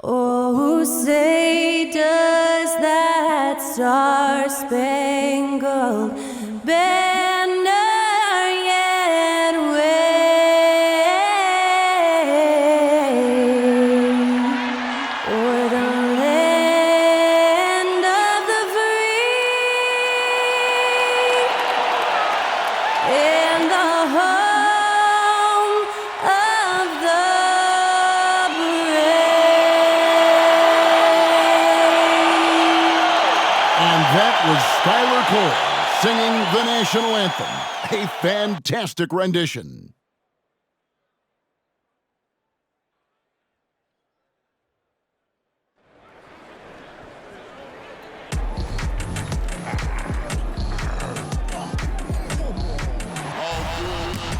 Oh, say does that star-spangled banner yet wave o'er the land of the free and the home of the That was Skylar Cole singing the national anthem. A fantastic rendition.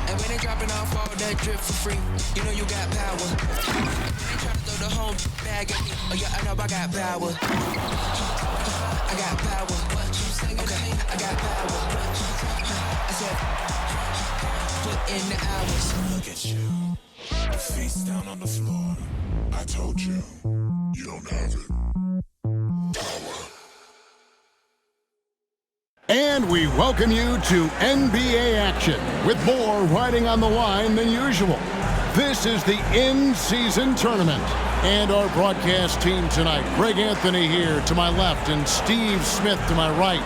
And when they dropping off all that drip for free, you know you got power. They try to throw the whole bag at me. Oh yeah, I know I got power. I got power. Okay, I got power. I said, put in the hours. Look at you, face down on the floor. I told you, you don't have it. And we welcome you to NBA action with more riding on the line than usual. This is the in-season tournament. And our broadcast team tonight, Greg Anthony here to my left and Steve Smith to my right.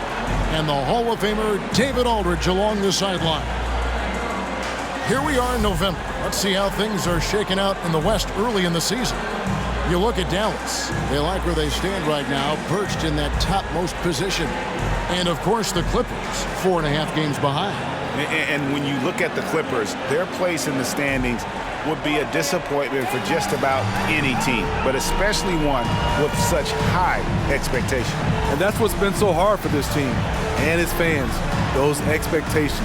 And the Hall of Famer David Aldridge along the sideline. Here we are in November. Let's see how things are shaking out in the West early in the season. You look at Dallas. They like where they stand right now, perched in that topmost position. And, of course, the Clippers, 4.5 games behind. And when you look at the Clippers, their place in the standings would be a disappointment for just about any team, but especially one with such high expectations. And that's what's been so hard for this team and its fans. Those expectations,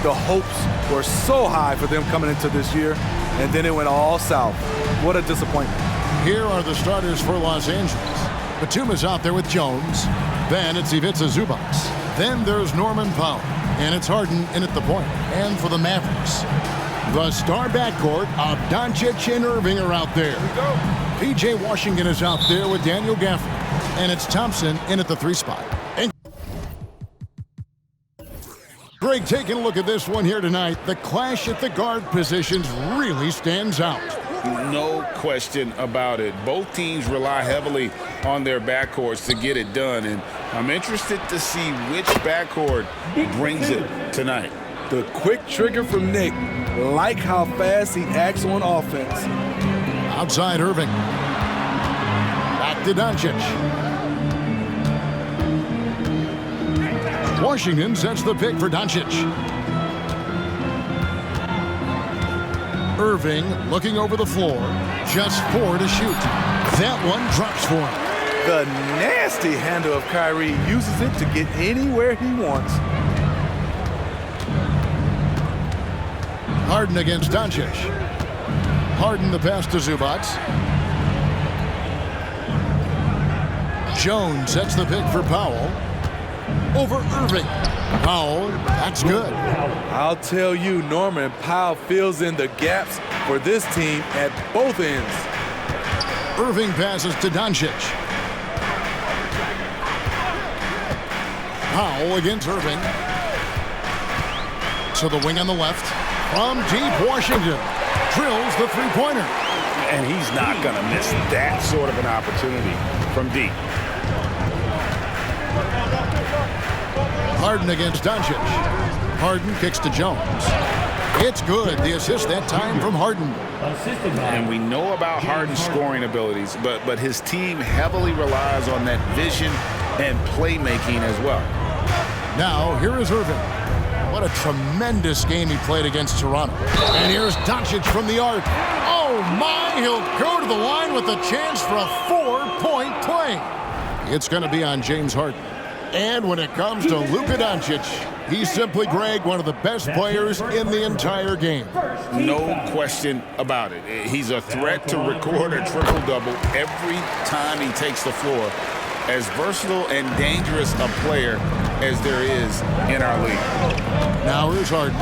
the hopes were so high for them coming into this year, and then it went all south. What a disappointment. Here are the starters for Los Angeles. Batum is out there with Jones. Then it's Ivica Zubac. Then there's Norman Powell. And it's Harden in at the point. And for the Mavericks, the star backcourt of Doncic and Irving are out there. P.J. Washington is out there with Daniel Gafford. And it's Thompson in at the 3 spot. And Greg, taking a look at this one here tonight, the clash at the guard positions really stands out. No question about it. Both teams rely heavily on their backcourts to get it done, and I'm interested to see which backcourt brings it tonight. The quick trigger from Nick. Like how fast he acts on offense. Outside Irving. Back to Doncic. Washington sets the pick for Doncic. Irving looking over the floor. Just 4 to shoot. That one drops for him. The nasty handle of Kyrie uses it to get anywhere he wants. Harden against Doncic. Harden the pass to Zubac. Jones sets the pick for Powell. Over Irving. Powell, that's good. I'll tell you, Norman Powell fills in the gaps for this team at both ends. Irving passes to Doncic. Powell against Irving. To the wing on the left. From deep, Washington drills the three-pointer. And he's not going to miss that sort of an opportunity from deep. Harden against Doncic. Harden kicks to Jones. It's good. The assist that time from Harden. And we know about Harden's scoring abilities, but his team heavily relies on that vision and playmaking as well. Now, here is Irving. What a tremendous game he played against Toronto. And here's Doncic from the arc. Oh, my. He'll go to the line with a chance for a 4-point play. It's going to be on James Harden. And when it comes to Luka Doncic, he's simply, Greg, one of the best players in the entire game. No question about it. He's a threat to record a triple-double every time he takes the floor. As versatile and dangerous a player as there is in our league. Now here's Harden.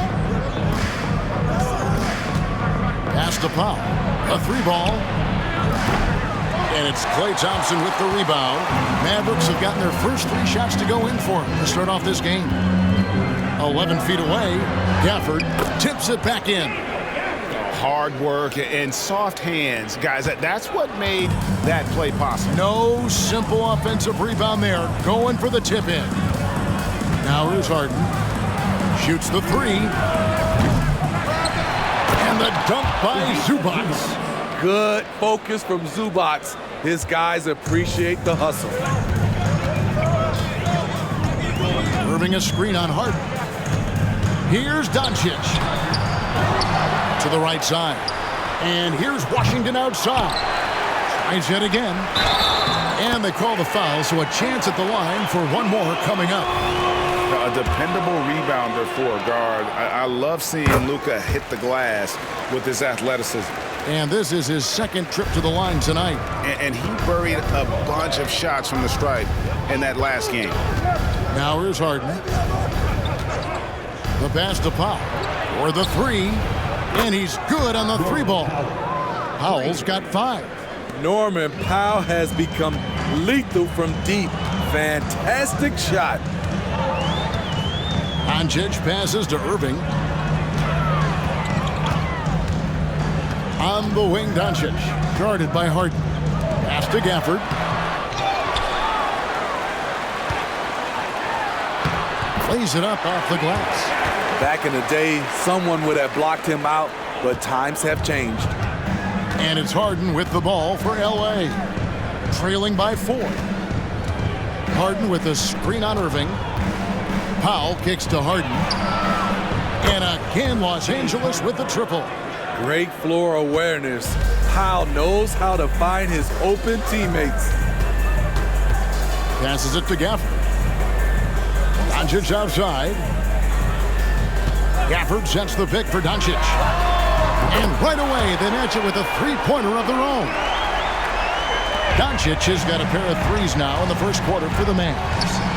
Pass to Powell. A 3 ball. And it's Klay Thompson with the rebound. Mavericks have gotten their first 3 shots to go in for him to start off this game. 11 feet away, Gafford tips it back in. Hard work and soft hands. Guys, that's what made that play possible. No simple offensive rebound there. Going for the tip in. Now here's Harden. Shoots the 3. And the dunk by Zubac. Good focus from Zubac. His guys appreciate the hustle. Irving a screen on Harden. Here's Doncic. To the right side. And here's Washington outside. Tries yet again. And they call the foul, so a chance at the line for one more coming up. A dependable rebounder for a guard. I love seeing Luka hit the glass with his athleticism. And this is his second trip to the line tonight. And he buried a bunch of shots from the stripe in that last game. Now here's Harden. The pass to Powell for the 3. And he's good on the 3 ball. Powell's got 5. Norman Powell has become lethal from deep. Fantastic shot. Doncic passes to Irving. On the wing, Doncic. Guarded by Harden. Pass to Gafford. Plays it up off the glass. Back in the day, someone would have blocked him out, but times have changed. And it's Harden with the ball for L.A. Trailing by 4. Harden with a screen on Irving. Powell kicks to Harden. And again, Los Angeles with the triple. Great floor awareness. Powell knows how to find his open teammates. Passes it to Gafford. Doncic outside. Gafford sets the pick for Doncic. And right away, they match it with a 3-pointer of their own. Doncic has got a pair of 3s now in the first quarter for the Mavs.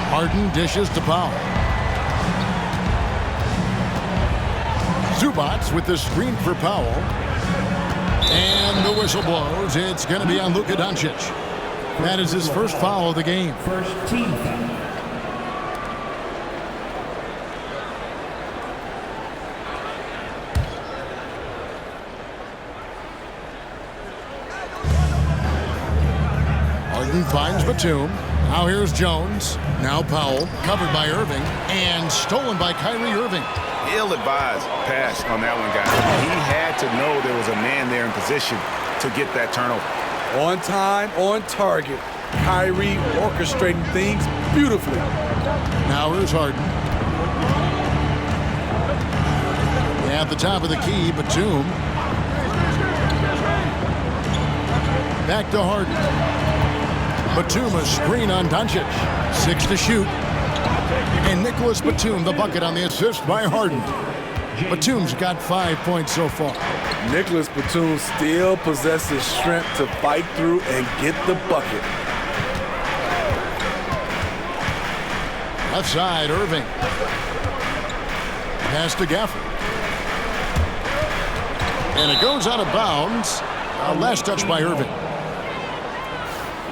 Harden dishes to Powell. Zubac with the screen for Powell. And the whistle blows. It's going to be on Luka Doncic. That is his first foul of the game. First team foul. Harden finds Batum. Now here's Jones. Now Powell, covered by Irving, and stolen by Kyrie Irving. Ill-advised pass on that one, guys. He had to know there was a man there in position to get that turnover. On time, on target. Kyrie orchestrating things beautifully. Now here's Harden. At the top of the key, Batum. Back to Harden. Batum a screen on Doncic. 6 to shoot. And Nicholas Batum the bucket on the assist by Harden. Batum's got 5 points so far. Nicholas Batum still possesses strength to fight through and get the bucket. Left side, Irving. Pass to Gafford. And it goes out of bounds. Last touch by Irving.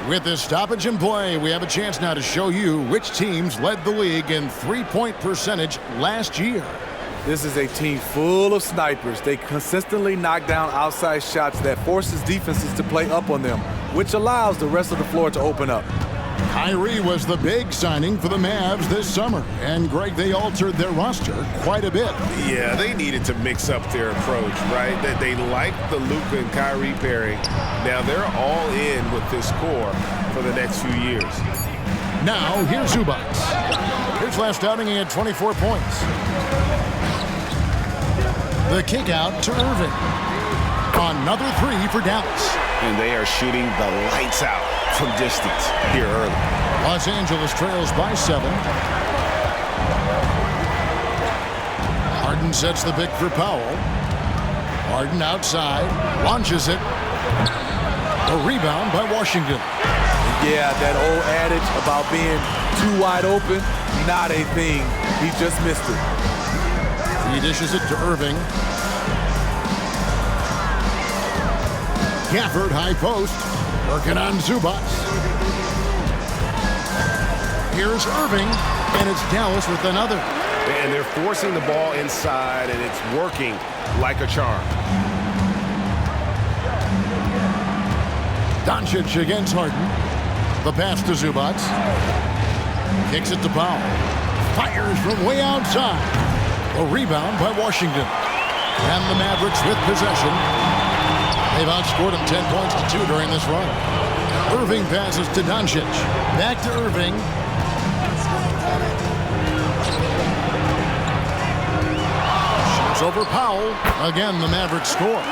With this stoppage in play, we have a chance now to show you which teams led the league in three-point percentage last year. This is a team full of snipers. They consistently knock down outside shots that forces defenses to play up on them, which allows the rest of the floor to open up. Kyrie was the big signing for the Mavs this summer. And, Greg, they altered their roster quite a bit. Yeah, they needed to mix up their approach, right? They like the Luka and Kyrie pairing. Now they're all in with this core for the next few years. Now, here's Zubac. His last outing, he had 24 points. The kick out to Irving. Another 3 for Dallas. And they are shooting the lights out from distance here early. Los Angeles trails by 7. Harden sets the pick for Powell. Harden outside, launches it. A rebound by Washington. Yeah, that old adage about being too wide open, not a thing. He just missed it. He dishes it to Irving. Gafford, high post. Working on Zubats. Here's Irving, and it's Dallas with another. And they're forcing the ball inside, and it's working like a charm. Doncic against Harden. The pass to Zubats. Kicks it to Powell. Fires from way outside. A rebound by Washington. And the Mavericks with possession. They've outscored them 10 points to 2 during this run. Irving passes to Doncic. Back to Irving. Shoots over Powell. Again, the Mavericks score.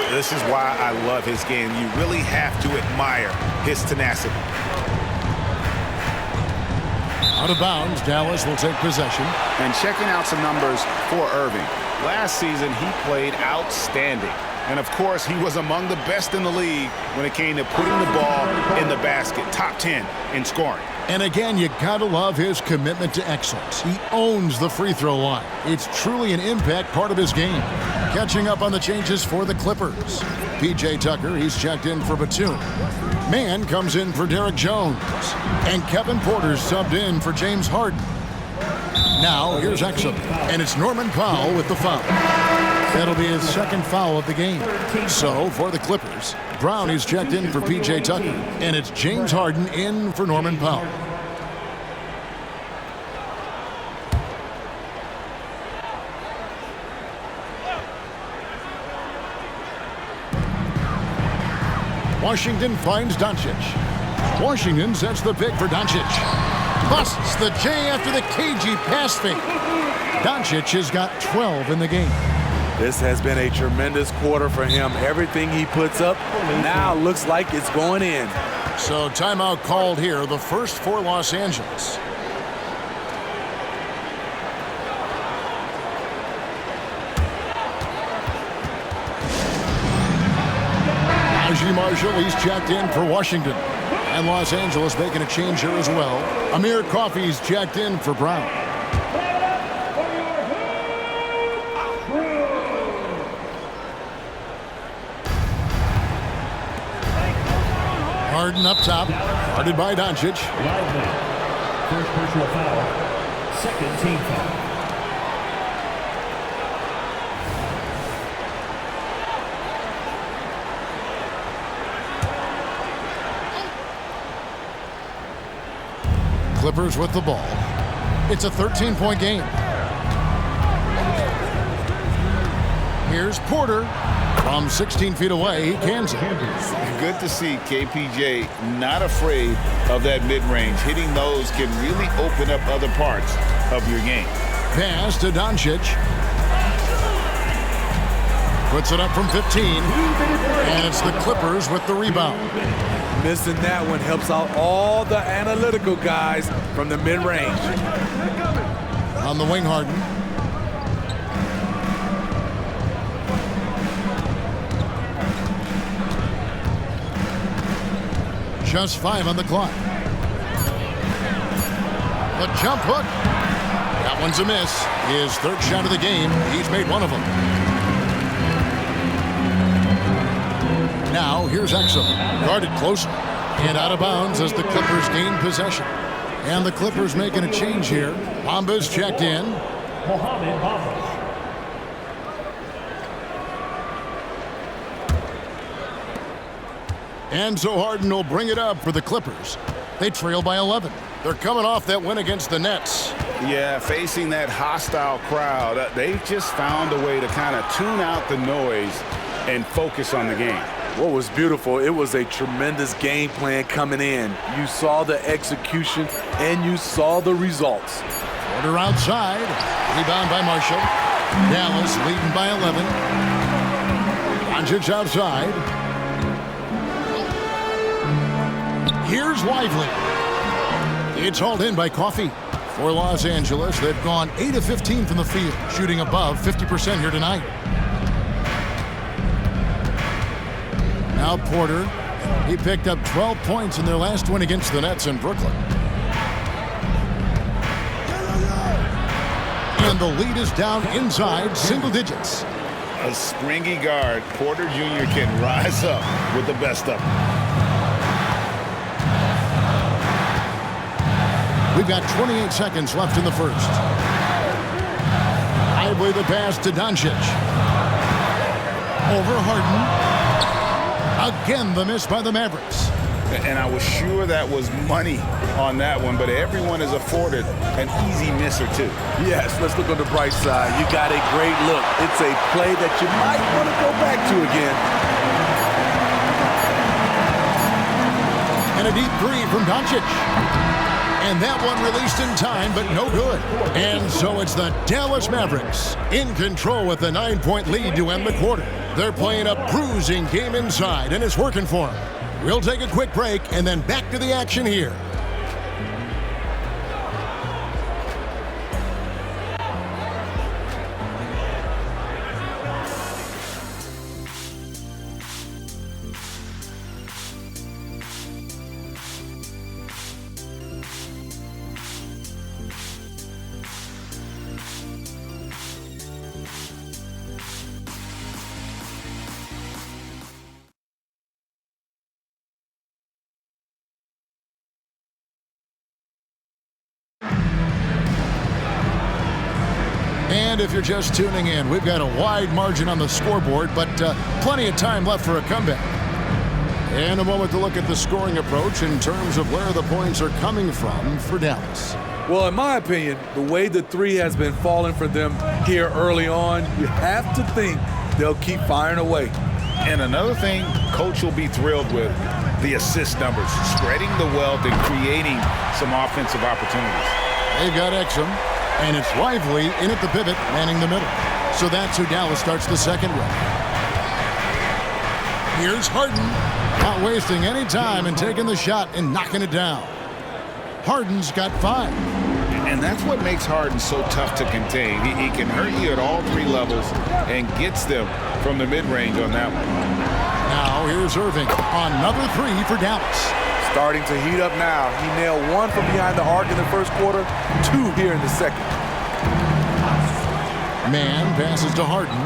This is why I love his game. You really have to admire his tenacity. Out of bounds, Dallas will take possession. And checking out some numbers for Irving. Last season, he played outstanding. And, of course, he was among the best in the league when it came to putting the ball in the basket. Top 10 in scoring. And again, you gotta love his commitment to excellence. He owns the free throw line. It's truly an impact part of his game. Catching up on the changes for the Clippers. P.J. Tucker, he's checked in for Batum. Mann comes in for Derek Jones. And Kevin Porter's subbed in for James Harden. Now, here's Exum. And it's Norman Powell with the foul. That'll be his second foul of the game. So, for the Clippers, Brown is checked in for P.J. Tucker. And it's James Harden in for Norman Powell. Washington finds Doncic. Washington sets the pick for Doncic. Busts the J after the cagey pass fake. Doncic has got 12 in the game. This has been a tremendous quarter for him. Everything he puts up now looks like it's going in. So timeout called here, the first for Los Angeles. Najee Marshall, he's checked in for Washington. And Los Angeles making a change here as well. Amir Coffey's checked in for Brown. Harden up top, guarded by Doncic. First personal foul, second team foul. Clippers with the ball. It's a 13-point game. Here's Porter. From 16 feet away, he cans it. Good to see KPJ not afraid of that mid-range. Hitting those can really open up other parts of your game. Pass to Doncic. Puts it up from 15. And it's the Clippers with the rebound. Missing that one helps out all the analytical guys from the mid-range. On the wing, Harden. Just 5 on the clock. The jump hook. That one's a miss. His third shot of the game. He's made one of them. Now, here's Exum. Guarded closer. And out of bounds as the Clippers gain possession. And the Clippers making a change here. Bamba's checked in. Mohamed Bamba. And so Harden will bring it up for the Clippers. They trail by 11. They're coming off that win against the Nets. Yeah, facing that hostile crowd, they've just found a way to kind of tune out the noise and focus on the game. What was beautiful, it was a tremendous game plan coming in. You saw the execution and you saw the results. Porter outside. Rebound by Marshall. Dallas leading by 11. Doncic outside. Here's Lively. It's hauled in by Coffey. For Los Angeles, they've gone 8 of 15 from the field, shooting above 50% here tonight. Now Porter. He picked up 12 points in their last win against the Nets in Brooklyn. And the lead is down inside single digits. A springy guard, Porter Jr. can rise up with the best of them. We've got 28 seconds left in the first. Lively the pass to Doncic. Over Harden. Again, the miss by the Mavericks. And I was sure that was money on that one, but everyone is afforded an easy miss or two. Yes, let's look on the bright side. You got a great look. It's a play that you might want to go back to again. And a deep three from Doncic. And that one released in time, but no good. And so it's the Dallas Mavericks in control with a 9-point lead to end the quarter. They're playing a bruising game inside, and it's working for them. We'll take a quick break and then back to the action here. And if you're just tuning in, we've got a wide margin on the scoreboard, but plenty of time left for a comeback. And a moment to look at the scoring approach in terms of where the points are coming from for Dallas. Well, in my opinion, the way the three has been falling for them here early on, you have to think they'll keep firing away. And another thing Coach will be thrilled with, the assist numbers, spreading the wealth and creating some offensive opportunities. They've got Exum. And it's Lively in at the pivot, manning the middle. So that's who Dallas starts the second with. Here's Harden, not wasting any time and taking the shot and knocking it down. Harden's got 5. And that's what makes Harden so tough to contain. He can hurt you at all 3 levels and gets them from the mid-range on that one. Now here's Irving on another 3 for Dallas. Starting to heat up now. He nailed 1 from behind the arc in the first quarter, 2 here in the second. Man passes to Harden.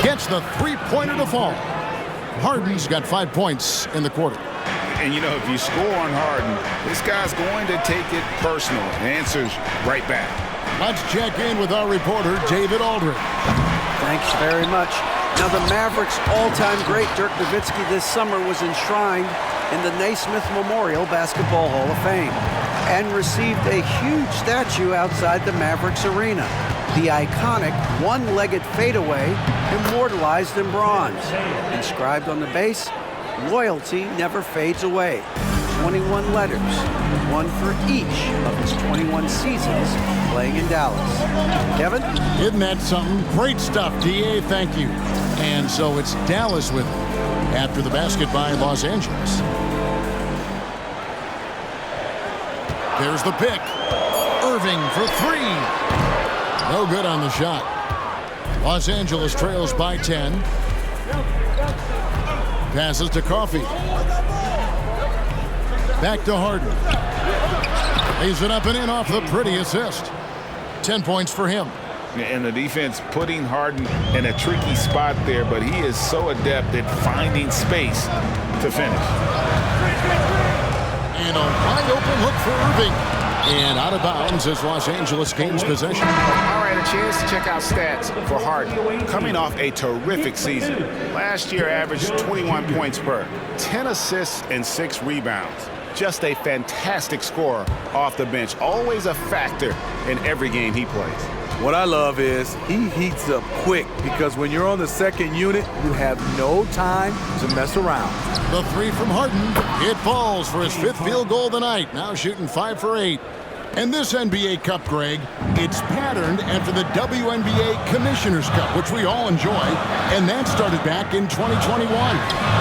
Gets the 3-pointer to fall. Harden's got 5 points in the quarter. And, you know, if you score on Harden, this guy's going to take it personal. Answers right back. Let's check in with our reporter, David Aldridge. Thanks very much. Now, the Mavericks' all-time great Dirk Nowitzki this summer was enshrined in the Naismith Memorial Basketball Hall of Fame and received a huge statue outside the Mavericks arena. The iconic one-legged fadeaway immortalized in bronze. Inscribed on the base, loyalty never fades away. 21 letters, 1 for each of his 21 seasons playing in Dallas. Kevin? Isn't that something? Great stuff, D.A. Thank you. And so it's Dallas with it after the basket by Los Angeles. There's the pick. Irving for 3. No good on the shot. Los Angeles trails by 10. Passes to Coffey. Back to Harden. Lays it up and in off the pretty assist. 10 points for him. And the defense putting Harden in a tricky spot there, but he is so adept at finding space to finish. And a wide open look for Irving. And out of bounds as Los Angeles gains possession. All right, a chance to check out stats for Harden. Coming off a terrific season. Last year averaged 21 points per, 10 assists and 6 rebounds. Just a fantastic scorer off the bench. Always a factor in every game he plays. What I love is he heats up quick because when you're on the second unit, you have no time to mess around. The 3 from Harden. It falls for his 5th field goal of the night. Now shooting 5 for 8. And this NBA Cup, Greg, it's patterned after the WNBA Commissioner's Cup, which we all enjoy, and that started back in 2021.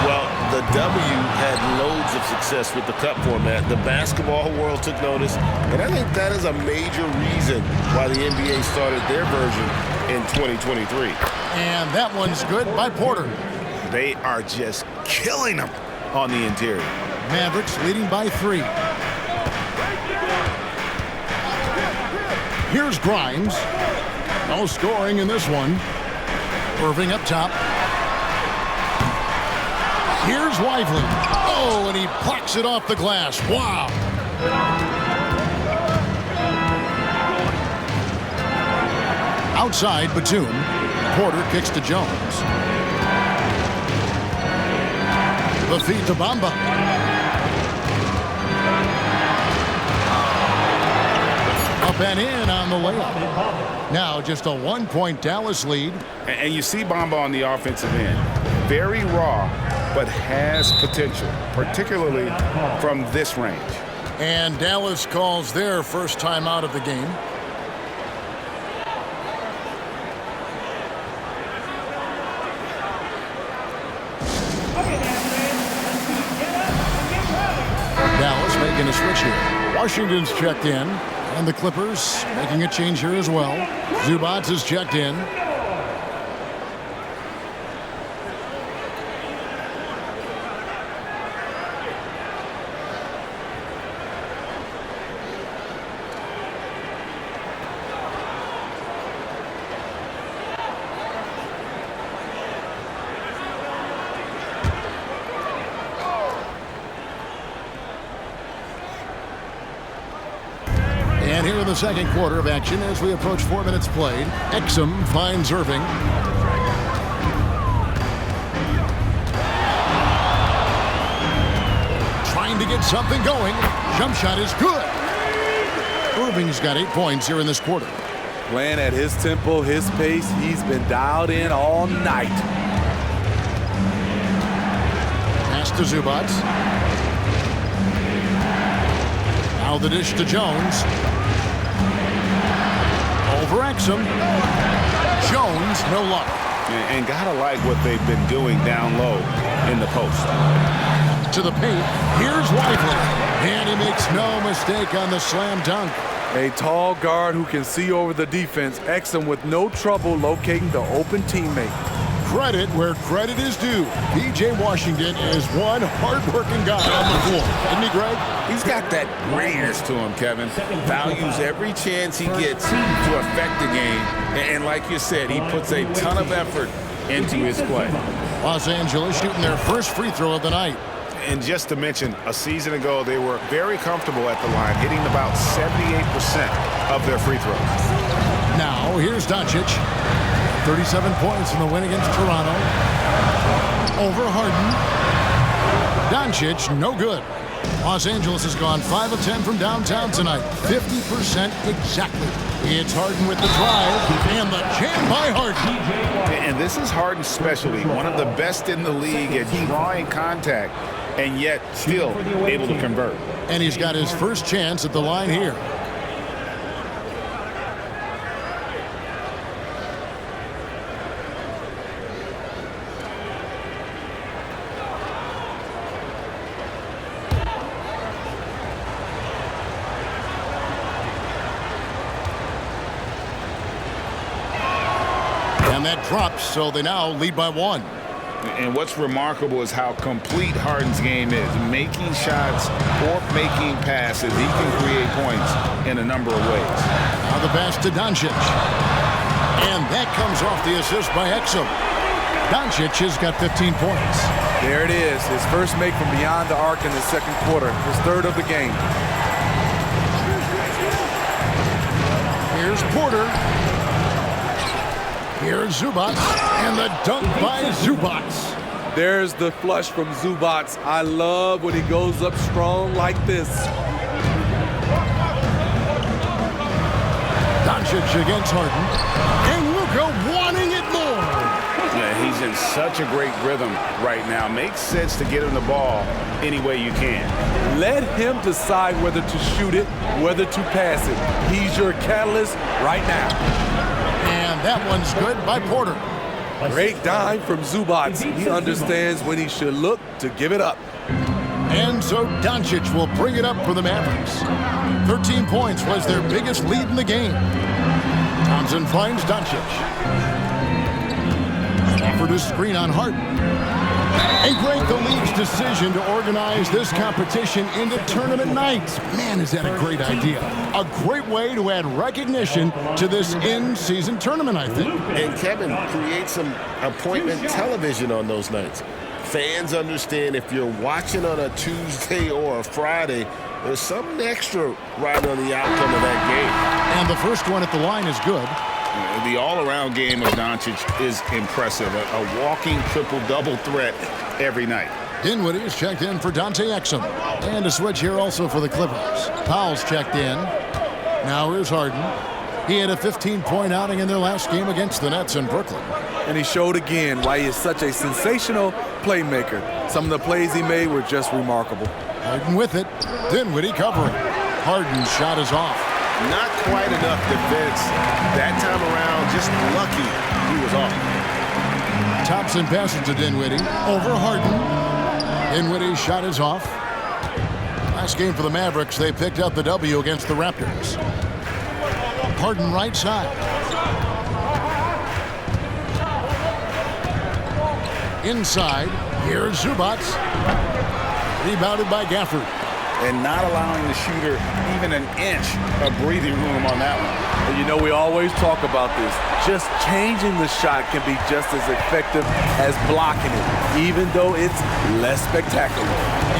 Well, the W had loads of success with the Cup format. The basketball world took notice, and I think that is a major reason why the NBA started their version in 2023. And that one's good by Porter. They are just killing them on the interior. Mavericks leading by 3. Here's Grimes. No scoring in this one. Irving up top. Here's Lively. Oh, and he plucks it off the glass. Wow. Outside, Batum. Porter kicks to Jones. The feed to Bamba. Up and in on the layup. Now just a 1-point Dallas lead. And you see Bamba on the offensive end. Very raw, but has potential, particularly from this range. And Dallas calls their first time out of the game. Dallas making a switch here. Washington's checked in, and the Clippers making a change here as well. Zubac is checked in. And here in the second quarter of action as we approach 4 minutes played. Exum finds Irving. Trying to get something going. Jump shot is good. Irving's got 8 points here in this quarter. Playing at his tempo, his pace. He's been dialed in all night. Pass to Zubac. Now the dish to Jones. Over Exum. Jones, no luck. And gotta like what they've been doing down low in the post. To the paint. Here's Lively. And he makes no mistake on the slam dunk. A tall guard who can see over the defense. Exum with no trouble locating the open teammate. Credit where credit is due. P.J. Washington is one hard-working guy on the floor. Isn't he, Greg? He's got that greatness to him, Kevin. Values every chance he gets to affect the game. And like you said, he puts a ton of effort into his play. Los Angeles shooting their first free throw of the night. And just to mention, a season ago, they were very comfortable at the line, hitting about 78% of their free throws. Now, here's Doncic. 37 points in the win against Toronto. Over Harden. Doncic, no good. Los Angeles has gone 5 of 10 from downtown tonight. 50% exactly. It's Harden with the drive and the jam by Harden. And this is Harden's specialty, one of the best in the league at drawing contact and yet still able to convert. And he's got his first chance at the line here. And that drops, so they now lead by 1. And what's remarkable is how complete Harden's game is. Making shots or making passes, he can create points in a number of ways. Now the pass to Doncic. And that comes off the assist by Exum. Doncic has got 15 points. There it is, his first make from beyond the arc in the second quarter, his third of the game. Here's Porter. Here's Zubac, and the dunk by Zubac. There's the flush from Zubac. I love when he goes up strong like this. Doncic against Harden, and Luka wanting it more. Yeah, he's in such a great rhythm right now. Makes sense to get him the ball any way you can. Let him decide whether to shoot it, whether to pass it. He's your catalyst right now. And that one's good by Porter. Great dime from Zubac. He understands when he should look to give it up. And so Doncic will bring it up for the Mavericks. 13 points was their biggest lead in the game. Thompson finds Doncic. Offered a screen on Harden. And Greg, the league's decision to organize this competition into tournament nights. Man, is that a great idea. A great way to add recognition to this in-season tournament, I think. And Kevin, create some appointment television on those nights. Fans understand if you're watching on a Tuesday or a Friday, there's something extra riding on the outcome of that game. And the first one at the line is good. The all-around game of Doncic is impressive. A walking triple-double threat every night. Dinwiddie is checked in for Dante Exum. And a switch here also for the Clippers. Powell's checked in. Now here's Harden. He had a 15-point outing in their last game against the Nets in Brooklyn. And he showed again why he is such a sensational playmaker. Some of the plays he made were just remarkable. Harden with it. Dinwiddie covering. Harden's shot is off. Not quite enough defense that time around. Just lucky he was off. Thompson passes to Dinwiddie. Over Harden. Dinwiddie's shot is off. Last game for the Mavericks, they picked up the W against the Raptors. Harden right side. Inside. Here's Zubac. Rebounded by Gafford. And not allowing the shooter even an inch of breathing room on that one. And you know, we always talk about this. Just changing the shot can be just as effective as blocking it, even though it's less spectacular.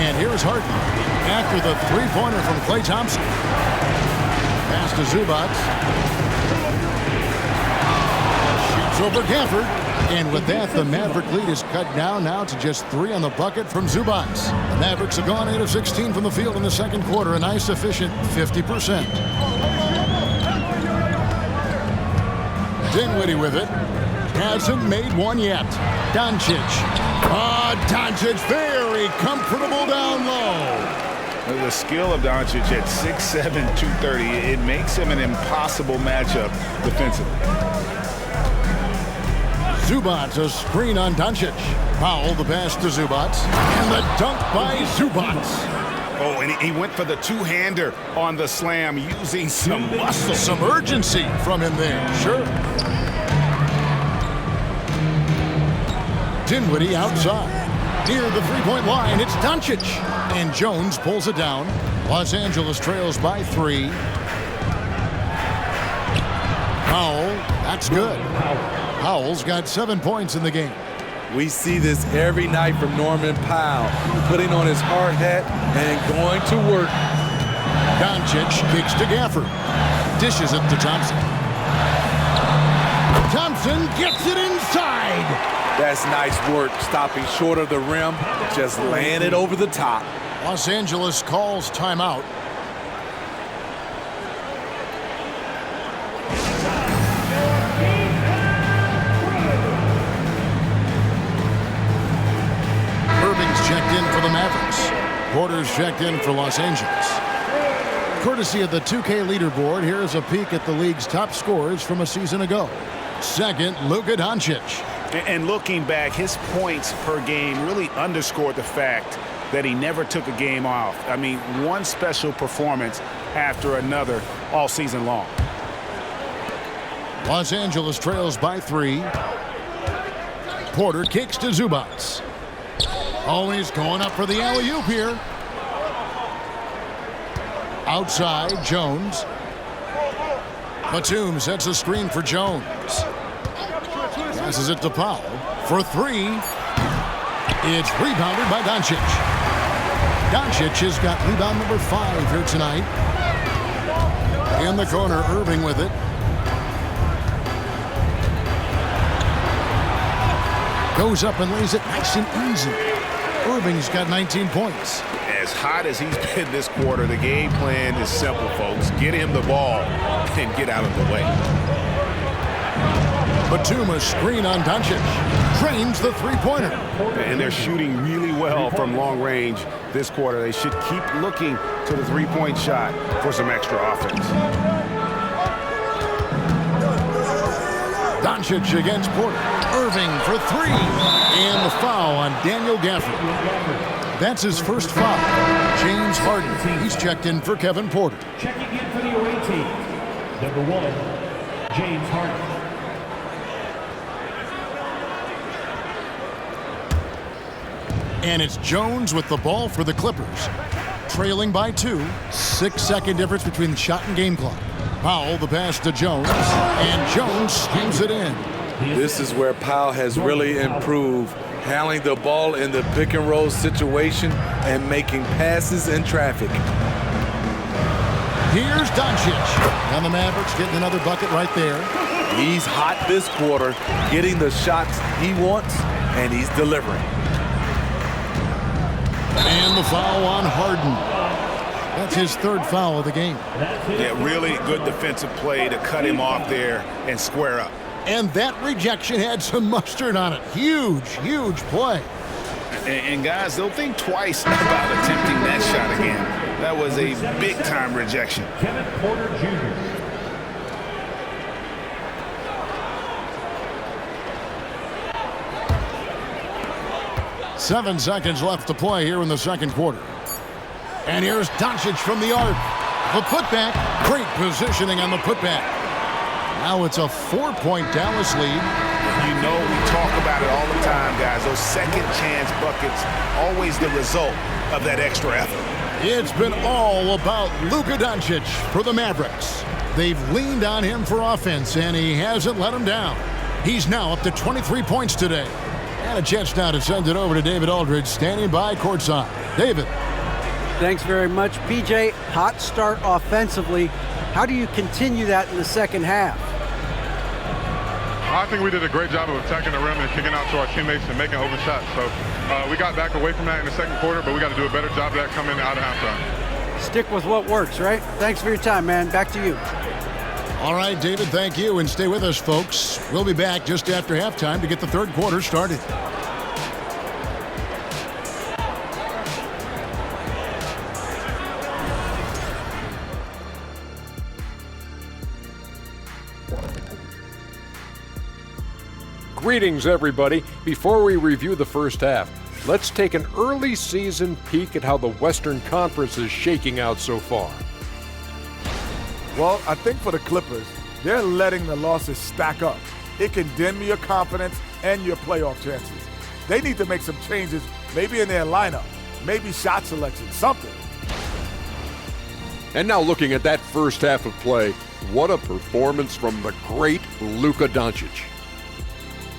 And here's Harden after the three-pointer from Klay Thompson. Pass to Zubac. Shoots over Gafford. And with that, the Maverick lead is cut down now to just 3 on the bucket from Zubac. The Mavericks have gone 8 of 16 from the field in the second quarter, a nice efficient 50%. Dinwiddie with it. Hasn't made one yet. Doncic. Doncic very comfortable down low. The skill of Doncic at 6'7", 230, it makes him an impossible matchup defensively. Zubac, a screen on Doncic. Powell, the pass to Zubac. And the dunk by Zubac. Oh, and he went for the two-hander on the slam, using some muscle. Some urgency from him there, sure. Dinwiddie outside. Near the three-point line, it's Doncic. And Jones pulls it down. Los Angeles trails by 3. Powell, that's good. Powell's got 7 points in the game. We see this every night from Norman Powell, putting on his hard hat and going to work. Doncic kicks to Gafford. Dishes it to Thompson. Thompson gets it inside. That's nice work, stopping short of the rim, just laying it over the top. Los Angeles calls timeout. Checked in for the Mavericks. Porter's checked in for Los Angeles. Courtesy of the 2K leaderboard, here's a peek at the league's top scorers from a season ago. Second, Luka Doncic. And looking back, his points per game really underscored the fact that he never took a game off. I mean, one special performance after another all season long. Los Angeles trails by 3. Porter kicks to Zubac. Always going up for the alley-oop here. Outside, Jones. Batum sets a screen for Jones. Passes it to Powell for 3. It's rebounded by Doncic. Doncic has got rebound number 5 here tonight. In the corner, Irving with it. Goes up and lays it nice and easy. Irving's got 19 points. As hot as he's been this quarter, the game plan is simple, folks. Get him the ball and get out of the way. Batum, a screen on Doncic. Drains the three-pointer. And they're shooting really well from long range this quarter. They should keep looking to the three-point shot for some extra offense. Doncic against Porter. Irving for 3. And the foul on Daniel Gafford. That's his first foul. James Harden. He's checked in for Kevin Porter. Checking in for the away team, number 1, James Harden. And it's Jones with the ball for the Clippers. Trailing by 2. 6-second difference between the shot and game clock. Powell, the pass to Jones. And Jones schemes it in. This is where Powell has really improved, handling the ball in the pick and roll situation and making passes in traffic. Here's Doncic. And the Mavericks getting another bucket right there. He's hot this quarter, getting the shots he wants, and he's delivering. And the foul on Harden. That's his third foul of the game. Yeah, really good defensive play to cut him off there and square up. And that rejection had some mustard on it. Huge, huge play. And guys, they'll think twice about attempting that shot again. That was a big-time rejection. Kevin Porter Jr. 7 seconds left to play here in the second quarter. And here's Doncic from the arc. The putback. Great positioning on the putback. Now it's a 4-point Dallas lead. You know we talk about it all the time, guys. Those second chance buckets, always the result of that extra effort. It's been all about Luka Doncic for the Mavericks. They've leaned on him for offense, and he hasn't let them down. He's now up to 23 points today. And a chance now to send it over to David Aldridge, standing by courtside. David. Thanks very much. PJ, hot start offensively. How do you continue that in the second half? I think we did a great job of attacking the rim and kicking out to our teammates and making open shots. So we got back away from that in the second quarter, but we got to do a better job of that coming out of halftime. Stick with what works, right? Thanks for your time, man. Back to you. All right, David, thank you, and stay with us, folks. We'll be back just after halftime to get the third quarter started. Greetings, everybody. Before we review the first half, let's take an early season peek at how the Western Conference is shaking out so far. Well, I think for the Clippers, they're letting the losses stack up. It can dim your confidence and your playoff chances. They need to make some changes, maybe in their lineup, maybe shot selection, something. And now looking at that first half of play, what a performance from the great Luka Doncic.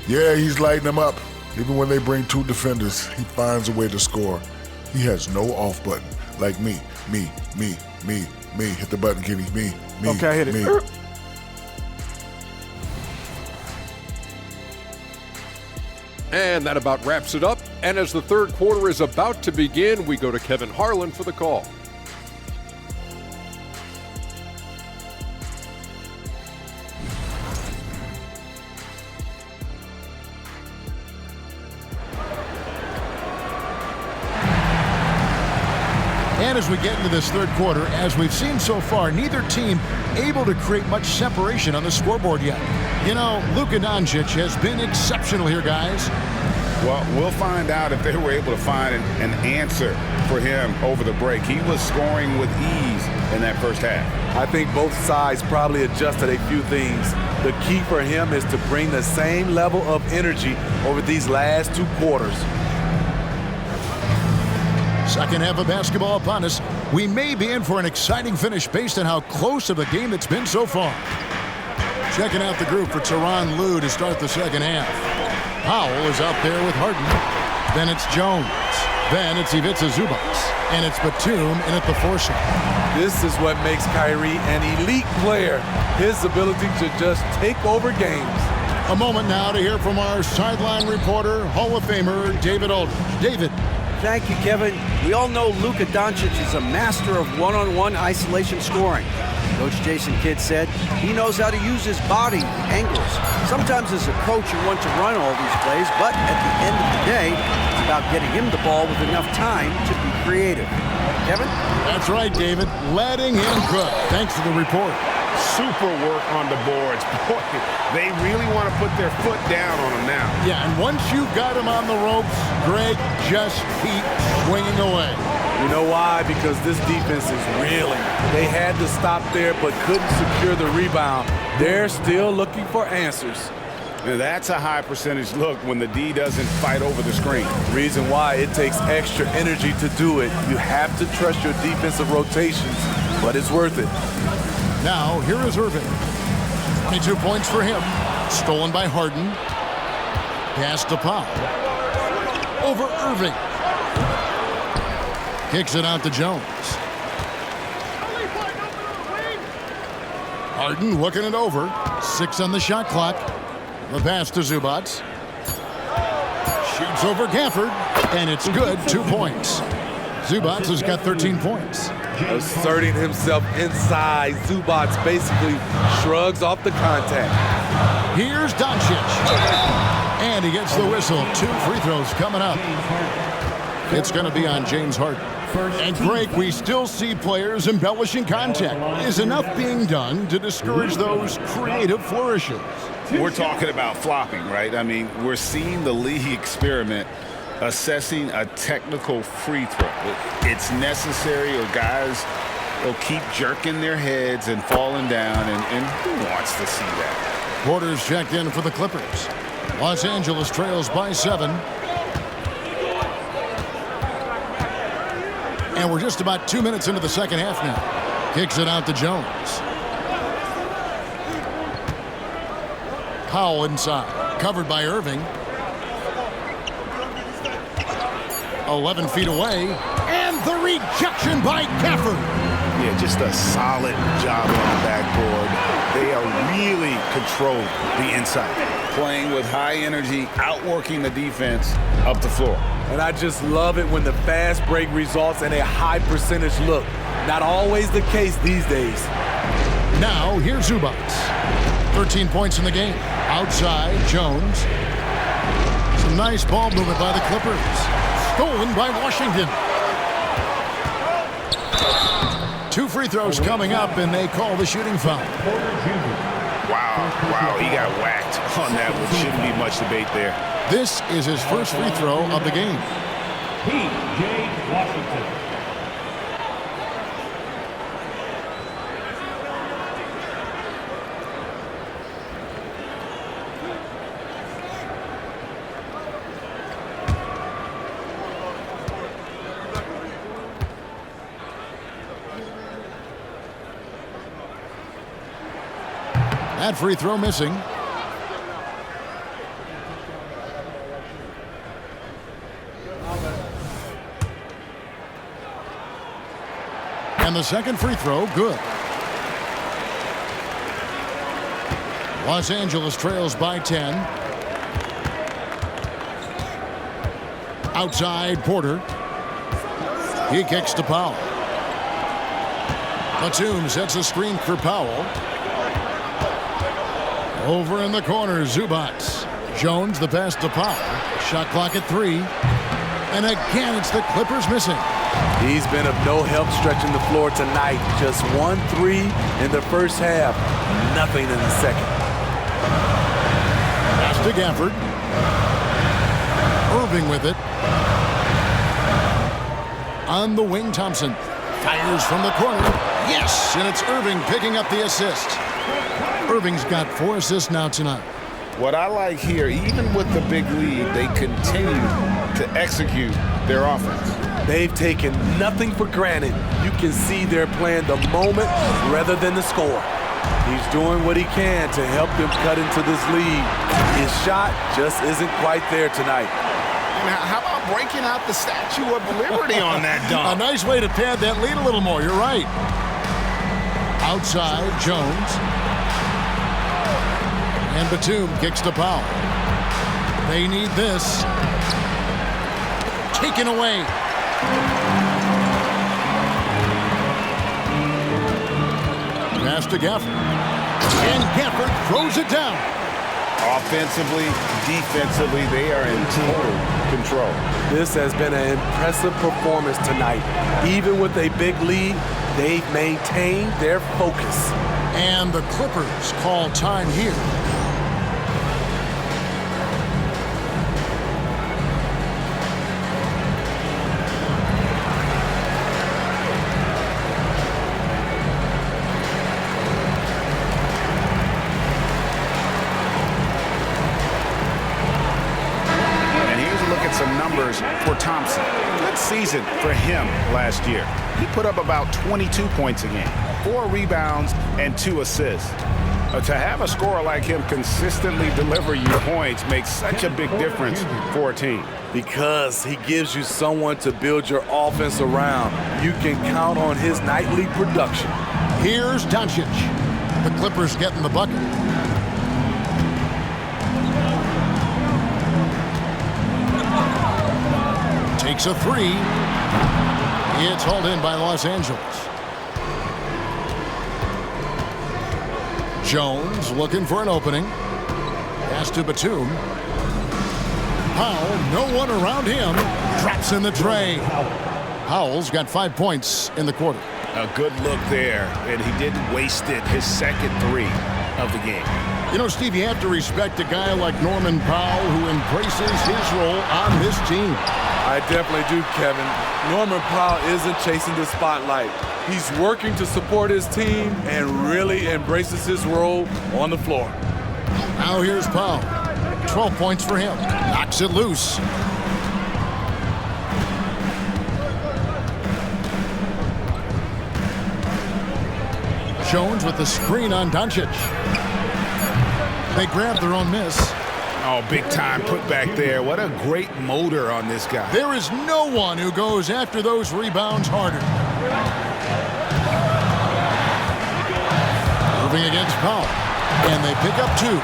Yeah, he's lighting them up. Even when they bring two defenders, he finds a way to score. He has no off button. Like me. Hit the button, Kenny. Me. Okay, hit it. Me. And that about wraps it up. And as the third quarter is about to begin, we go to Kevin Harlan for the call. And as we get into this third quarter, as we've seen so far, neither team able to create much separation on the scoreboard yet. You know, Luka Doncic has been exceptional here, guys. Well, we'll find out if they were able to find an answer for him over the break. He was scoring with ease in that first half. I think both sides probably adjusted a few things. The key for him is to bring the same level of energy over these last two quarters. Second half of basketball upon us. We may be in for an exciting finish based on how close of a game it's been so far. Checking out the group for Tyronn Lue to start the second half. Powell is out there with Harden. Then it's Jones. Then it's Ivica Zubac. And it's Batum in at the foursome. This is what makes Kyrie an elite player. His ability to just take over games. A moment now to hear from our sideline reporter, Hall of Famer David Aldridge. David. Thank you, Kevin. We all know Luka Doncic is a master of one-on-one isolation scoring. Coach Jason Kidd said he knows how to use his body and angles. Sometimes as a coach you want to run all these plays, but at the end of the day, it's about getting him the ball with enough time to be creative. Kevin? That's right, David. Letting him cook. Thanks for the report. Super work on the boards. Boy, they really want to put their foot down on him now. Yeah, and once you've got him on the ropes, Greg, just keep swinging away. You know why? Because this defense is reeling. They had to stop there but couldn't secure the rebound. They're still looking for answers. Now that's a high percentage look when the D doesn't fight over the screen. Reason why it takes extra energy to do it. You have to trust your defensive rotations, but it's worth it. Now, here is Irving. 22 points for him. Stolen by Harden. Pass to Powell. Over Irving. Kicks it out to Jones. Harden looking it over. 6 on the shot clock. The pass to Zubac. Shoots over Gafford, and it's good. 2 points. Zubac has got 13 points. Asserting himself inside, Zubac basically shrugs off the contact. Here's Doncic. And he gets the whistle. 2 free throws coming up. It's going to be on James Harden. And Greg, we still see players embellishing contact. Is enough being done to discourage those creative flourishes? We're talking about flopping, right? I mean, we're seeing the league experiment assessing a technical free throw. It's necessary, or guys will keep jerking their heads and falling down, and who wants to see that? Porter's checked in for the Clippers. Los Angeles trails by 7. And we're just about 2 minutes into the second half now. Kicks it out to Jones. Powell inside, covered by Irving. 11 feet away, and the rejection by Gafford. Yeah, just a solid job on the backboard. They are really controlling the inside. Playing with high energy, outworking the defense up the floor. And I just love it when the fast break results in a high percentage look. Not always the case these days. Now, here's Zubac. 13 points in the game. Outside, Jones. Some nice ball movement by the Clippers. Stolen by Washington. 2 free throws coming up, and they call the shooting foul. Wow, he got whacked on that one. Shouldn't be much debate there. This is his first free throw of the game. P.J. Washington. That free throw missing. And the second free throw, good. Los Angeles trails by 10. Outside, Porter. He kicks to Powell. Batum sets a screen for Powell. Over in the corner, Zubac. Jones, the pass to Powell. Shot clock at 3. And again, it's the Clippers missing. He's been of no help stretching the floor tonight. Just 1 3 in the first half. Nothing in the second. Pass to Gafford. Irving with it. On the wing, Thompson. Fires from the corner. Yes, and it's Irving picking up the assist. Irving's got 4 assists now tonight. What I like here, even with the big lead, they continue to execute their offense. They've taken nothing for granted. You can see they're playing the moment rather than the score. He's doing what he can to help them cut into this lead. His shot just isn't quite there tonight. And how about breaking out the Statue of Liberty on that dunk? A nice way to pad that lead a little more. You're right. Outside, Jones. And Batum kicks to Powell. They need this. Taken away. Pass to Gafford. And Gafford throws it down. Offensively, defensively, they are in total control. This has been an impressive performance tonight. Even with a big lead, they've maintained their focus. And the Clippers call time here. For Thompson. Good season for him last year. He put up about 22 points a game, 4 rebounds, and 2 assists. To have a scorer like him consistently deliver you points makes such a big difference for a team. Because he gives you someone to build your offense around. You can count on his nightly production. Here's Doncic. The Clippers getting the bucket. Takes a three. It's hauled in by Los Angeles. Jones looking for an opening. Pass to Batum. Powell, no one around him. Drops in the tray. Powell's got 5 points in the quarter. A good look there, and he didn't waste it. His second three of the game. You know, Steve, you have to respect a guy like Norman Powell who embraces his role on this team. I definitely do, Kevin. Norman Powell isn't chasing the spotlight. He's working to support his team and really embraces his role on the floor. Now here's Powell. 12 points for him. Knocks it loose. Jones with the screen on Doncic. They grab their own miss. Oh, big time put back there. What a great motor on this guy. There is no one who goes after those rebounds harder. Irving against Powell. And they pick up 2.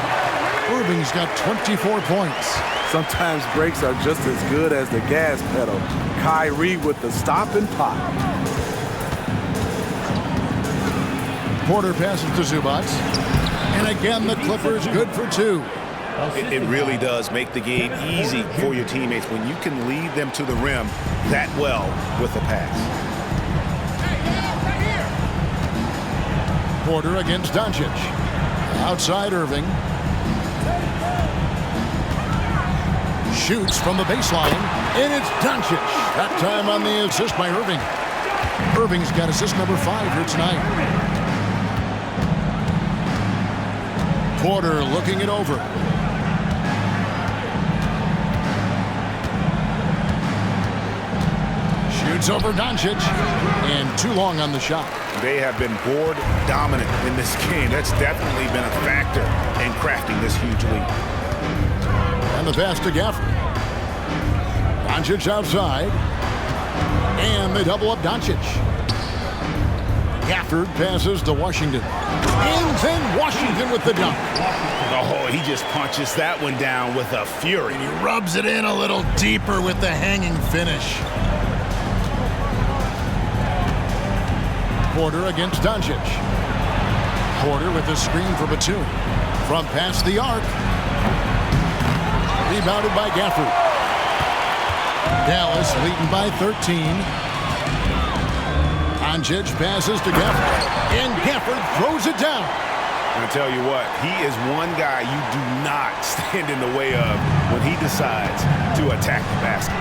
Irving's got 24 points. Sometimes breaks are just as good as the gas pedal. Kyrie with the stop and pop. Porter passes to Zubac. And again, the Clippers good for 2. It really does make the game easy for your teammates when you can lead them to the rim that well with a pass. Porter against Doncic. Outside Irving. Shoots from the baseline, and it's Doncic. That time on the assist by Irving. Irving's got assist number 5 here tonight. Porter looking it over. Shoots over Doncic, and too long on the shot. They have been board dominant in this game. That's definitely been a factor in crafting this huge lead. And the pass to Gafford. Doncic outside. And they double up Doncic. Gafford passes to Washington. And then Washington with the dunk. Oh, he just punches that one down with a fury. And he rubs it in a little deeper with the hanging finish. Porter against Doncic. Porter with the screen for Batum. From past the arc. Rebounded by Gafford. Dallas leading by 13. Doncic passes to Gafford. And Gafford throws it down. I tell you what, he is one guy you do not stand in the way of when he decides to attack the basket.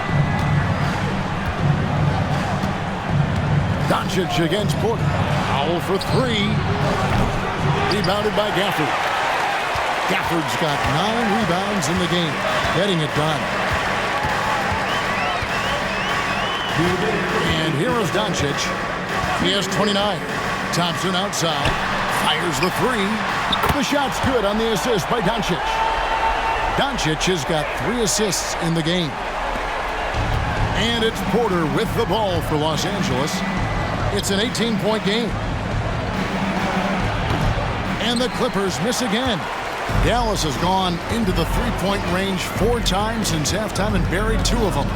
Doncic against Porter. Powell for 3. Rebounded by Gafford. Gafford's got 9 rebounds in the game. Getting it done. And here is Doncic. He has 29. Thompson outside. Fires the 3. The shot's good on the assist by Doncic. Doncic has got 3 assists in the game. And it's Porter with the ball for Los Angeles. It's an 18-point game. And the Clippers miss again. Dallas has gone into the 3-point range 4 times since halftime and buried 2 of them.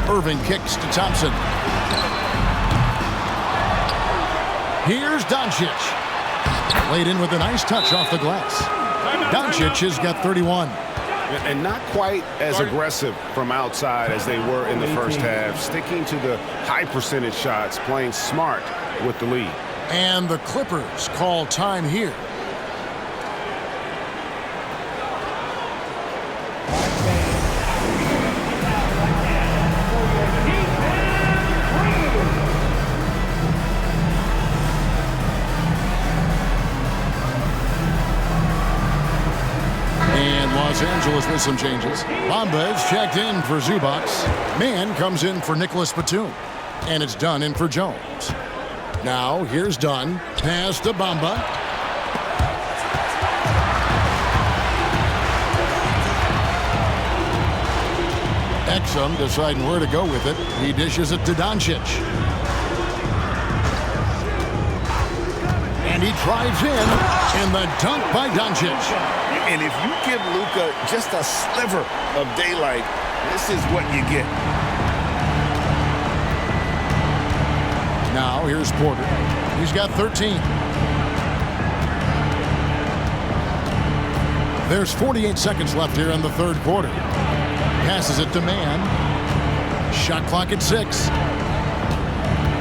Irving kicks to Thompson. Here's Doncic. Laid in with a nice touch off the glass. Doncic has got 31. And not quite as aggressive from outside as they were in the first half. Sticking to the high percentage shots, playing smart with the lead. And the Clippers call time here. Los Angeles with some changes. Bamba is checked in for Zubac. Mann comes in for Nicholas Batum. And it's Dunn in for Jones. Now here's Dunn. Pass to Bamba. Exum deciding where to go with it. He dishes it to Doncic. And he drives in the dunk by Doncic. And if you give Luka just a sliver of daylight, this is what you get. Now here's Porter. He's got 13. There's 48 seconds left here in the third quarter. Passes it to Mann. Shot clock at 6.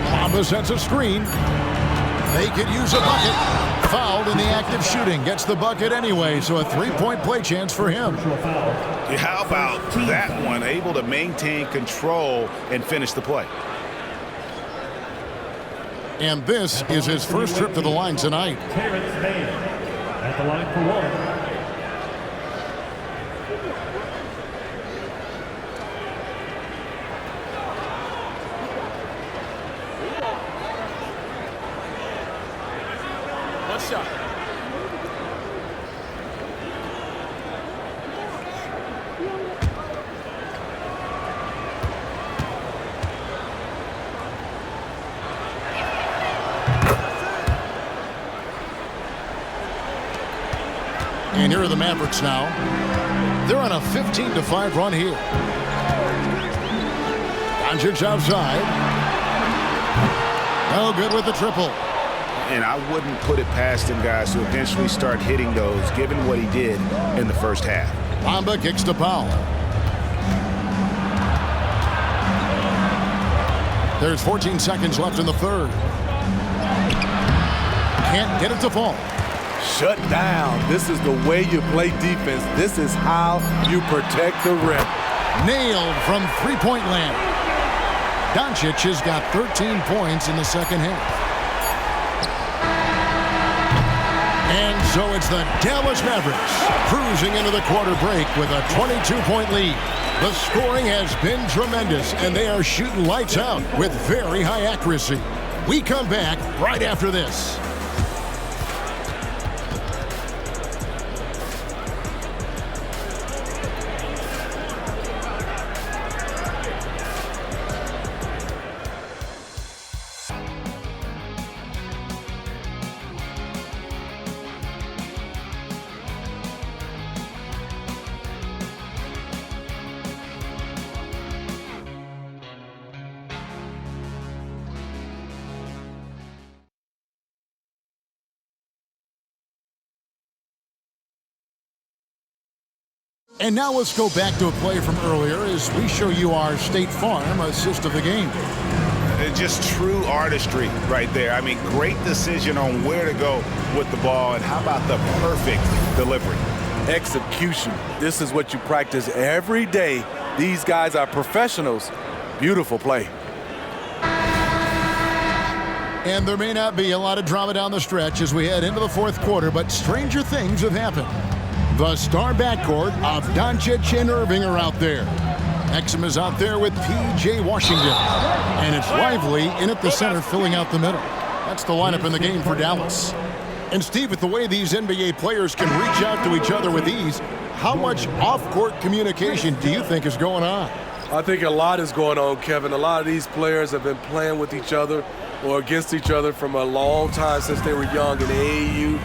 Bamba sets a screen. They could use a bucket. Fouled in the act of shooting. Gets the bucket anyway, so a three-point play chance for him. How about that one? Able to maintain control and finish the play. And this is his first trip to the line tonight. Terrence Mann at the line for one. Shot. And here are the Mavericks now. They're on a 15-5 run here. Doncic outside. No good with the triple. And I wouldn't put it past him, guys, to eventually start hitting those, given what he did in the first half. Bamba kicks to Powell. There's 14 seconds left in the third. Can't get it to fall. Shut down. This is the way you play defense. This is how you protect the rim. Nailed from three-point land. Doncic has got 13 points in the second half. And so it's the Dallas Mavericks cruising into the quarter break with a 22-point lead. The scoring has been tremendous, and they are shooting lights out with very high accuracy. We come back right after this. And now let's go back to a play from earlier as we show you our State Farm assist of the game. Just true artistry right there. I mean, great decision on where to go with the ball, and how about the perfect delivery? Execution. This is what you practice every day. These guys are professionals. Beautiful play. And there may not be a lot of drama down the stretch as we head into the fourth quarter, but stranger things have happened. The star backcourt of Doncic and Irving are out there. Exum is out there with P.J. Washington. And it's Lively in at the center, filling out the middle. That's the lineup in the game for Dallas. And Steve, with the way these NBA players can reach out to each other with ease, how much off-court communication do you think is going on? I think a lot is going on, Kevin. A lot of these players have been playing with each other or against each other from a long time since they were young in the AAU.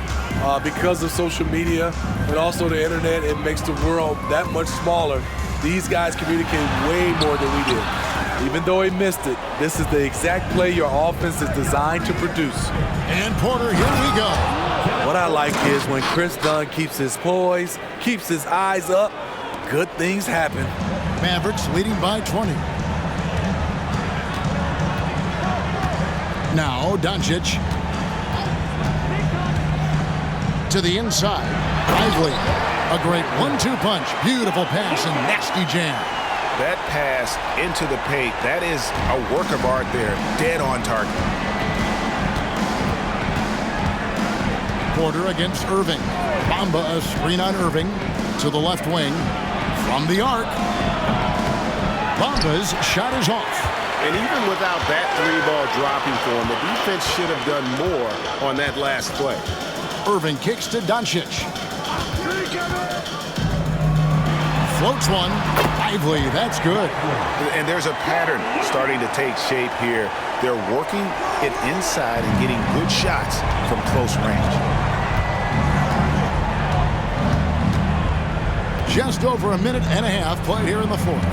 Because of social media and also the internet, it makes the world that much smaller. These guys communicate way more than we did. Even though he missed it, this is the exact play your offense is designed to produce. And Porter, here we go. What I like is when Chris Dunn keeps his poise, keeps his eyes up, good things happen. Mavericks leading by 20. Now Doncic to the inside. Lively. A great 1-2 punch. Beautiful pass and nasty jam. That pass into the paint, that is a work of art there. Dead on target. Porter against Irving. Bamba a screen on Irving to the left wing. From the arc. Bamba's shot is off. And even without that three ball dropping for him, the defense should have done more on that last play. Irving kicks to Doncic. Floats one. Lively, that's good. And there's a pattern starting to take shape here. They're working it inside and getting good shots from close range. Just over a minute and a half played here in the fourth.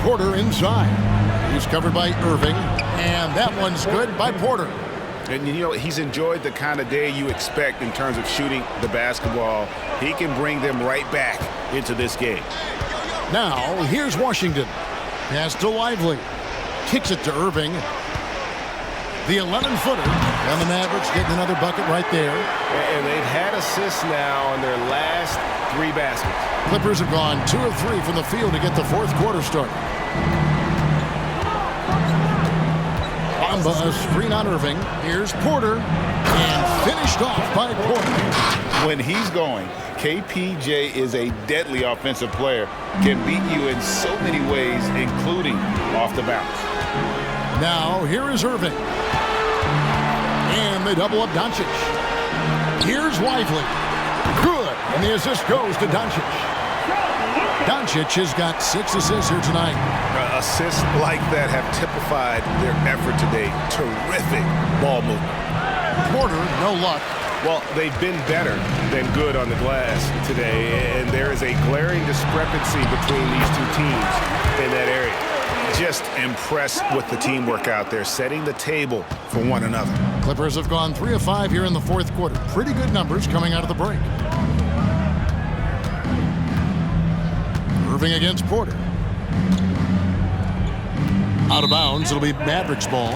Porter inside. He's covered by Irving, and that one's good by Porter. And you know, he's enjoyed the kind of day you expect in terms of shooting the basketball. He can bring them right back into this game. Now, here's Washington. Pass to Lively. Kicks it to Irving. The 11-footer. And the Mavericks getting another bucket right there. And they've had assists now on their last 3 baskets. Clippers have gone 2 of 3 from the field to get the fourth quarter started. Bamba, a screen on Irving. Here's Porter. And finished off by Porter. When he's going, KPJ is a deadly offensive player. Can beat you in so many ways, including off the bounce. Now, here is Irving. And they double up Doncic. Here's Lively. Good. And the assist goes to Doncic. Doncic has got 6 assists here tonight. Assists like that have typified their effort today. Terrific ball movement. Porter, no luck. Well, they've been better than good on the glass today, and there is a glaring discrepancy between these two teams in that area. Just impressed with the teamwork out there, setting the table for one another. Clippers have gone 3 of 5 here in the fourth quarter. Pretty good numbers coming out of the break. Irving against Porter. Out of bounds, it'll be Mavericks ball.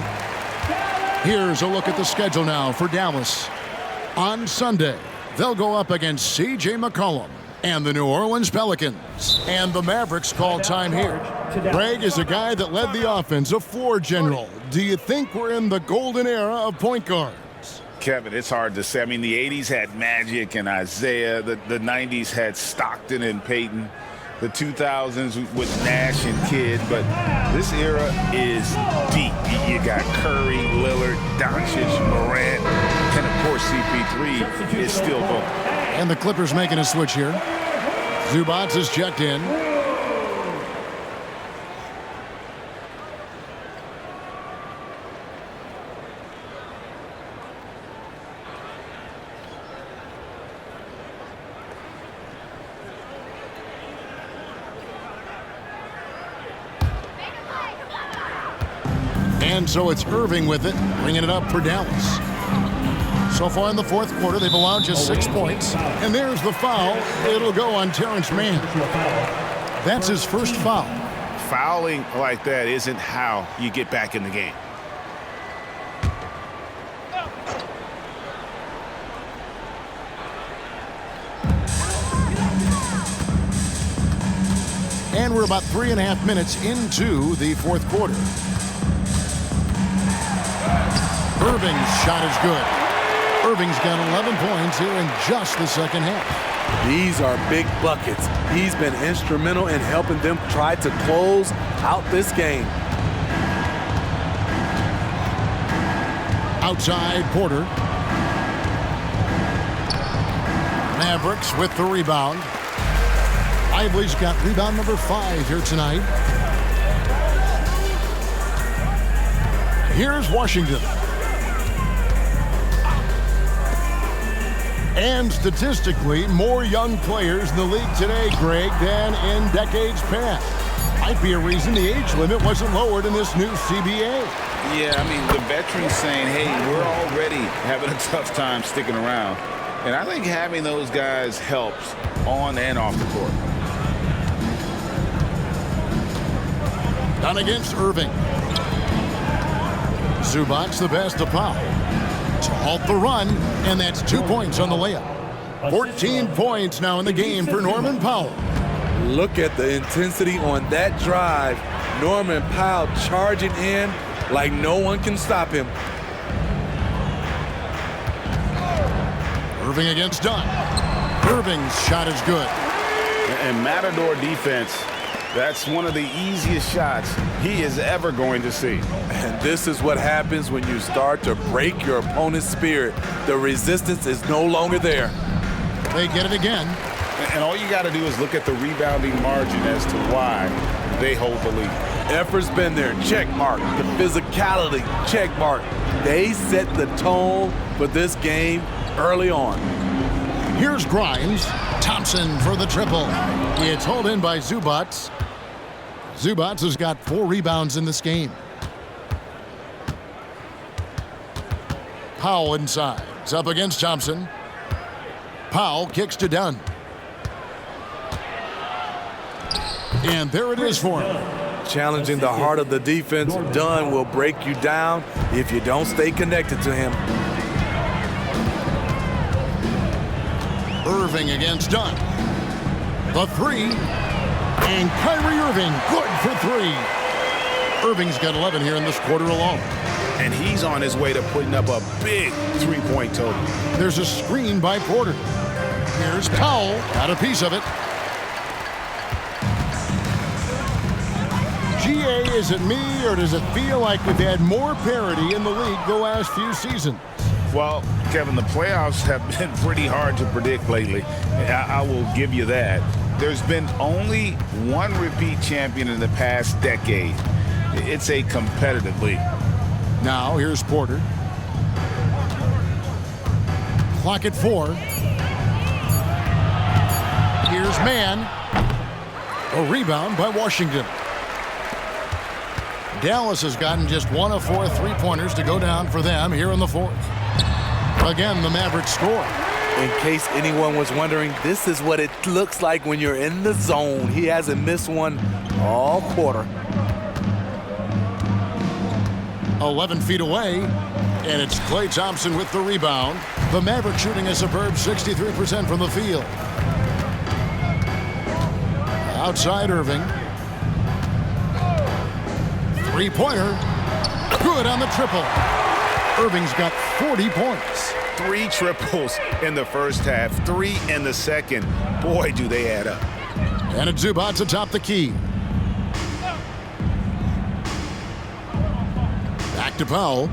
Here's a look at the schedule now for Dallas. On Sunday, they'll go up against C.J. McCollum and the New Orleans Pelicans. And the Mavericks call time here. Greg is a guy that led the offense, a floor general. Do you think we're in the golden era of point guards? Kevin, it's hard to say. I mean, the 80s had Magic and Isaiah. The 90s had Stockton and Peyton. The 2000s with Nash and Kidd. But this era is deep. You got Curry, Lillard, Doncic, Morant, and of course CP3 is still going. And the Clippers making a switch here. Zubac is checked in. And so it's Irving with it, bringing it up for Dallas. So far in the fourth quarter, they've allowed just 6 points. And there's the foul. It'll go on Terrence Mann. That's his first foul. Fouling like that isn't how you get back in the game. And we're about 3.5 minutes into the fourth quarter. Irving's shot is good. Irving's got 11 points here in just the second half. These are big buckets. He's been instrumental in helping them try to close out this game. Outside, Porter. Mavericks with the rebound. Lively's got rebound number 5 here tonight. Here's Washington. And statistically, more young players in the league today, Greg, than in decades past. Might be a reason the age limit wasn't lowered in this new CBA. Yeah, I mean, the veterans saying, hey, we're already having a tough time sticking around. And I think having those guys helps on and off the court. Done against Irving. Zubac the best of Powell. To halt the run, and that's 2 points on the layup. 14 points now in the game for Norman Powell. Look at the intensity on that drive. Norman Powell charging in like no one can stop him. Irving against Dunn. Irving's shot is good. And Matador defense, that's one of the easiest shots he is ever going to see. And this is what happens when you start to break your opponent's spirit. The resistance is no longer there. They get it again. And all you got to do is look at the rebounding margin as to why they hold the lead. Effort's been there, check mark. The physicality, check mark. They set the tone for this game early on. Here's Grimes. Thompson for the triple. It's hauled in by Zubac. Zubac has got 4 rebounds in this game. Powell inside. It's up against Thompson. Powell kicks to Dunn. And there it is for him. Challenging the heart of the defense. Dunn will break you down if you don't stay connected to him. Irving against Dunn. The 3. And Kyrie Irving, good for 3. Irving's got 11 here in this quarter alone. And he's on his way to putting up a big three-point total. There's a screen by Porter. Here's Powell, got a piece of it. GA, is it me, or does it feel like we've had more parity in the league the last few seasons? Well, Kevin, the playoffs have been pretty hard to predict lately. I will give you that. There's been only one repeat champion in the past decade. It's a competitive league. Now, here's Porter. Clock at 4. Here's Mann. A rebound by Washington. Dallas has gotten just 1 of 4 3-pointers to go down for them here in the 4th. Again, the Mavericks score. In case anyone was wondering, this is what it looks like when you're in the zone. He hasn't missed one all quarter. 11 feet away, and it's Klay Thompson with the rebound. The Mavericks shooting a superb 63% from the field. Outside Irving. 3-pointer. Good on the triple. Irving's got 40 points. 3 triples in the first half, 3 in the second. Boy, do they add up. And it's Zubac atop the key. Back to Powell.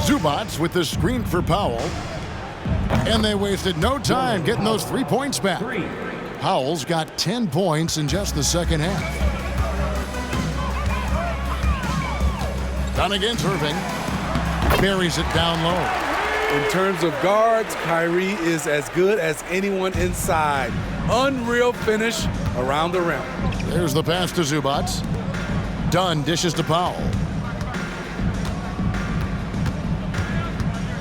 Zubac with the screen for Powell. And they wasted no time getting those 3 points back. Powell's got 10 points in just the second half. Done against Irving. Buries it down low. In terms of guards, Kyrie is as good as anyone inside. Unreal finish around the rim. There's the pass to Zubac. Dunn dishes to Powell.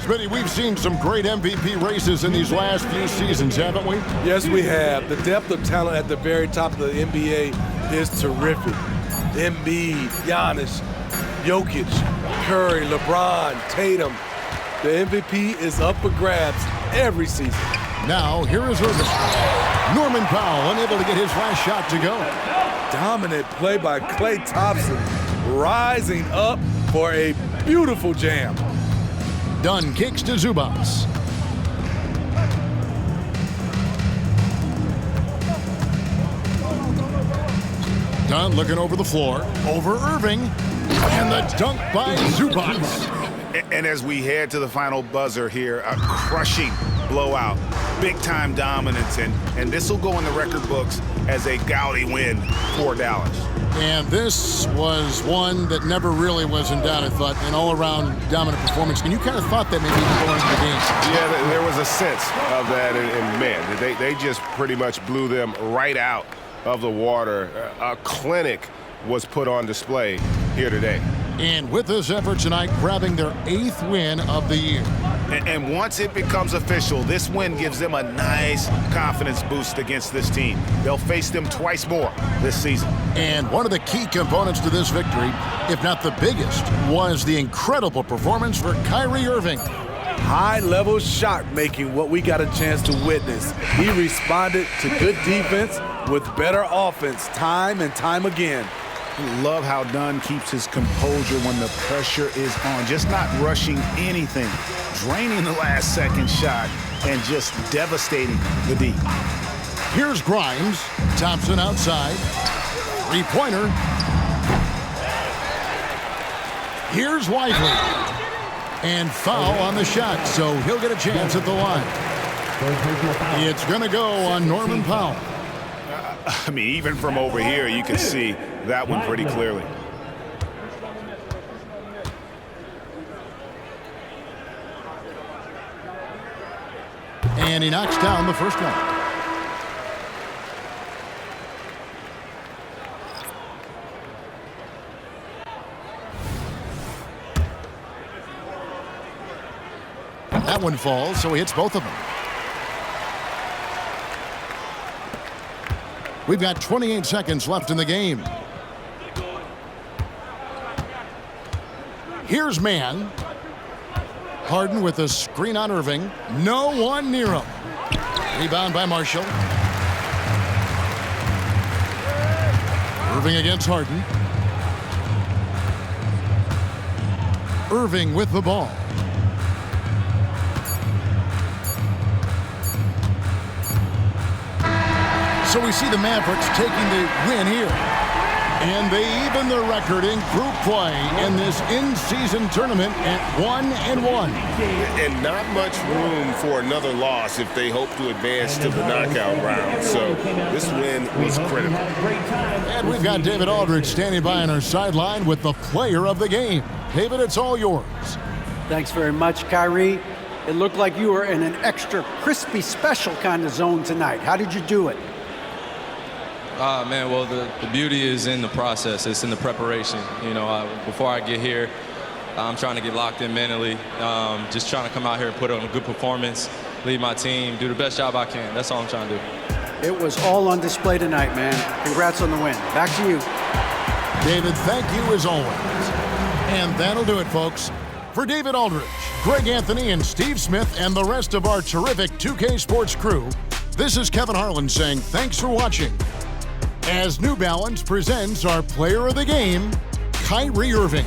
Smitty, we've seen some great MVP races in these last few seasons, haven't we? Yes, we have. The depth of talent at the very top of the NBA is terrific. Embiid, Giannis, Jokic, Curry, LeBron, Tatum. The MVP is up for grabs every season. Now, here is Irving. Norman Powell unable to get his last shot to go. Dominant play by Klay Thompson, rising up for a beautiful jam. Dunn kicks to Zubac. Dunn looking over the floor. Over Irving. And the dunk by Zubac. And as we head to the final buzzer here, a crushing blowout. Big-time dominance. And this will go in the record books as a gaudy win for Dallas. And this was one that never really was in doubt, I thought, an all-around dominant performance. And you kind of thought that maybe going into the game. Yeah, there was a sense of that, and man, they just pretty much blew them right out of the water. A clinic was put on display here today. And with this effort tonight, grabbing their 8th win of the year. And once it becomes official, this win gives them a nice confidence boost against this team. They'll face them twice more this season. And one of the key components to this victory, if not the biggest, was the incredible performance for Kyrie Irving. High-level shot making, what we got a chance to witness. He responded to good defense with better offense time and time again. Love how Dunn keeps his composure when the pressure is on. Just not rushing anything. Draining the last second shot and just devastating the D. Here's Grimes. Thompson outside. 3-pointer. Here's Whiteley. And foul on the shot, so he'll get a chance at the line. It's going to go on Norman Powell. I mean, even from over here, you can see that one pretty clearly. And he knocks down the first one. That one falls, so he hits both of them. We've got 28 seconds left in the game. Here's man. Harden with a screen on Irving. No one near him. Rebound by Marshall. Irving against Harden. Irving with the ball. So we see the Mavericks taking the win here. And they even the record in group play in this in-season tournament at 1-1. And not much room for another loss if they hope to advance to the knockout round. So this win was critical. And we've got David Aldridge standing by on our sideline with the player of the game. David, it's all yours. Thanks very much, Kyrie. It looked like you were in an extra crispy special kind of zone tonight. How did you do it? Man, well, the beauty is in the process. It's in the preparation. You know, before I get here, I'm trying to get locked in mentally, just trying to come out here and put on a good performance, lead my team, do the best job I can. That's all I'm trying to do. It was all on display tonight, man. Congrats on the win. Back to you. David, thank you as always. And that'll do it, folks. For David Aldridge, Greg Anthony, and Steve Smith, and the rest of our terrific 2K Sports crew, this is Kevin Harlan saying thanks for watching. As New Balance presents our player of the game, Kyrie Irving.